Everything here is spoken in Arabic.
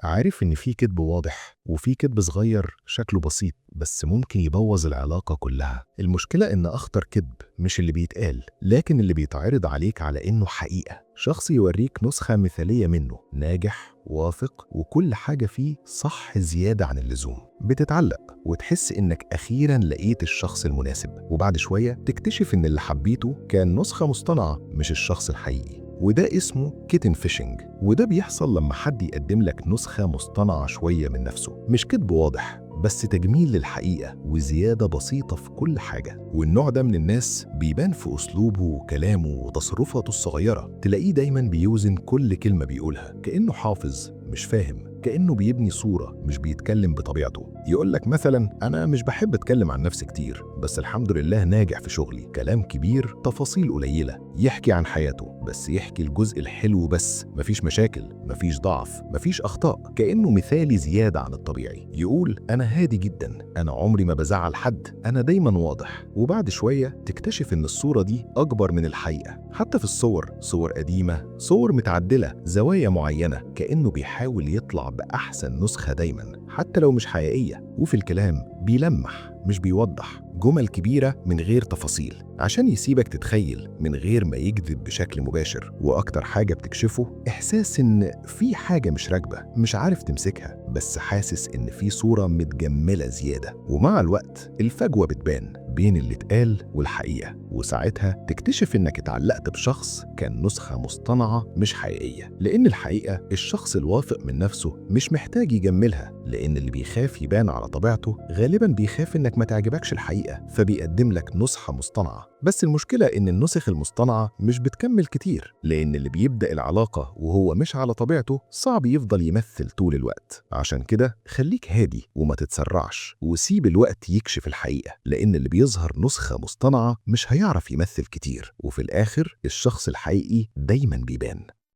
عارف إن في كدب واضح وفي كدب صغير شكله بسيط بس ممكن يبوظ العلاقة كلها. المشكلة إن أخطر كدب مش اللي بيتقال لكن اللي بيتعرض عليك على إنه حقيقة. شخص يوريك نسخة مثالية منه، ناجح واثق وكل حاجة فيه صح زيادة عن اللزوم. بتتعلق وتحس إنك أخيرا لقيت الشخص المناسب، وبعد شوية تكتشف إن اللي حبيته كان نسخة مصطنعة مش الشخص الحقيقي. وده اسمه كيتن فيشنج، وده بيحصل لما حد يقدم لك نسخة مصطنعة شوية من نفسه. مش كذب واضح بس تجميل للحقيقة وزيادة بسيطة في كل حاجة. والنوع ده من الناس بيبان في أسلوبه وكلامه وتصرفاته الصغيرة. تلاقيه دايما بيوزن كل كلمة بيقولها كأنه حافظ مش فاهم، كأنه بيبني صورة مش بيتكلم بطبيعته. يقولك مثلا أنا مش بحب أتكلم عن نفسي كتير بس الحمد لله ناجح في شغلي. كلام كبير تفاصيل قليلة. يحكي عن حياته بس يحكي الجزء الحلو بس، مفيش مشاكل مفيش ضعف مفيش أخطاء، كأنه مثالي زيادة عن الطبيعي. يقول أنا هادي جدا، أنا عمري ما بزعل حد، أنا دايما واضح. وبعد شوية تكتشف إن الصورة دي أكبر من الحقيقة. حتى في الصور، صور قديمة، صور متعدلة، زوايا معينة، كأنه بيحاول يطلع بأحسن نسخة دايما حتى لو مش حقيقية. وفي الكلام بيلمح مش بيوضح، جمل كبيرة من غير تفاصيل عشان يسيبك تتخيل من غير ما يكذب بشكل مباشر. وأكتر حاجة بتكشفه إحساس إن في حاجة مش راكبة، مش عارف تمسكها بس حاسس إن في صورة متجملة زيادة. ومع الوقت الفجوة بتبان بين اللي اتقال والحقيقة، وساعتها تكتشف إنك اتعلقت بشخص كان نسخة مصطنعة مش حقيقية. لأن الحقيقة الشخص الواثق من نفسه مش محتاج يجملها، لأن اللي بيخاف يبان على طبيعته غالبا بيخاف إنك ما تعجبكش الحقيقة فبيقدم لك نسخة مصطنعة. بس المشكلة إن النسخ المصطنعة مش بتكمل كتير، لأن اللي بيبدأ العلاقة وهو مش على طبيعته صعب يفضل يمثل طول الوقت. عشان كده خليك هادي وما تتسرعش وسيب الوقت يكشف الحقيقة، لأن اللي بيظهر نسخة مصطنعة مش هيعرف يمثل كتير، وفي الآخر الشخص الحقيقي دايما بيبان.